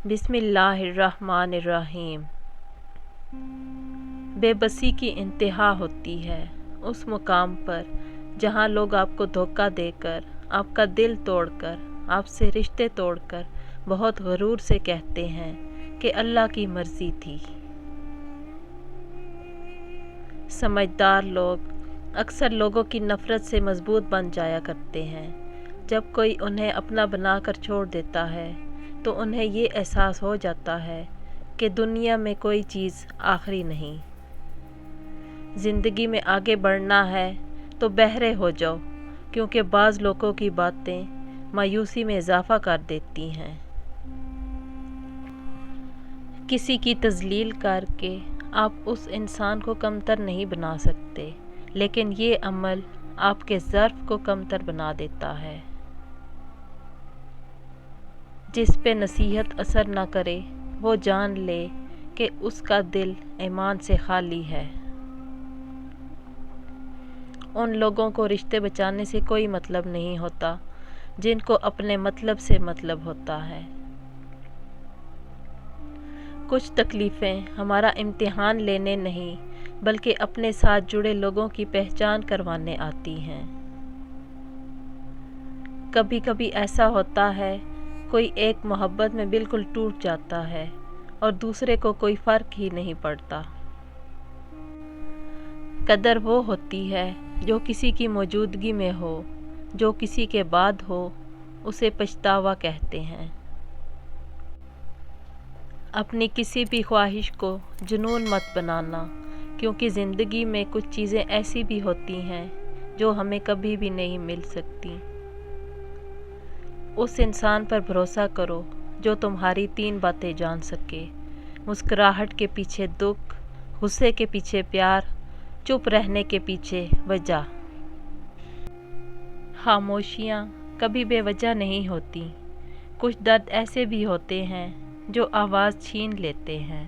بسم اللہ الرحمن الرحیم۔ بے بسی کی انتہا ہوتی ہے اس مقام پر جہاں لوگ آپ کو دھوکہ دے کر، آپ کا دل توڑ کر، آپ سے رشتے توڑ کر بہت غرور سے کہتے ہیں کہ اللہ کی مرضی تھی۔ سمجھدار لوگ اکثر لوگوں کی نفرت سے مضبوط بن جایا کرتے ہیں۔ جب کوئی انہیں اپنا بنا کر چھوڑ دیتا ہے تو انہیں یہ احساس ہو جاتا ہے کہ دنیا میں کوئی چیز آخری نہیں۔ زندگی میں آگے بڑھنا ہے تو بہرے ہو جاؤ، کیونکہ بعض لوگوں کی باتیں مایوسی میں اضافہ کر دیتی ہیں۔ کسی کی تذلیل کر کے آپ اس انسان کو کمتر نہیں بنا سکتے، لیکن یہ عمل آپ کے ظرف کو کمتر بنا دیتا ہے۔ جس پہ نصیحت اثر نہ کرے وہ جان لے کہ اس کا دل ایمان سے خالی ہے۔ ان لوگوں کو رشتے بچانے سے کوئی مطلب نہیں ہوتا جن کو اپنے مطلب سے مطلب ہوتا ہے۔ کچھ تکلیفیں ہمارا امتحان لینے نہیں بلکہ اپنے ساتھ جڑے لوگوں کی پہچان کروانے آتی ہیں۔ کبھی کبھی ایسا ہوتا ہے کوئی ایک محبت میں بالکل ٹوٹ جاتا ہے اور دوسرے کو کوئی فرق ہی نہیں پڑتا۔ قدر وہ ہوتی ہے جو کسی کی موجودگی میں ہو، جو کسی کے بعد ہو اسے پچھتاوا کہتے ہیں۔ اپنی کسی بھی خواہش کو جنون مت بنانا، کیونکہ زندگی میں کچھ چیزیں ایسی بھی ہوتی ہیں جو ہمیں کبھی بھی نہیں مل سکتی۔ اس انسان پر بھروسہ کرو جو تمہاری 3 باتیں جان سکے: مسکراہٹ کے پیچھے دکھ، غصے کے پیچھے پیار، چپ رہنے کے پیچھے وجہ۔ خاموشیاں کبھی بے وجہ نہیں ہوتی، کچھ درد ایسے بھی ہوتے ہیں جو آواز چھین لیتے ہیں۔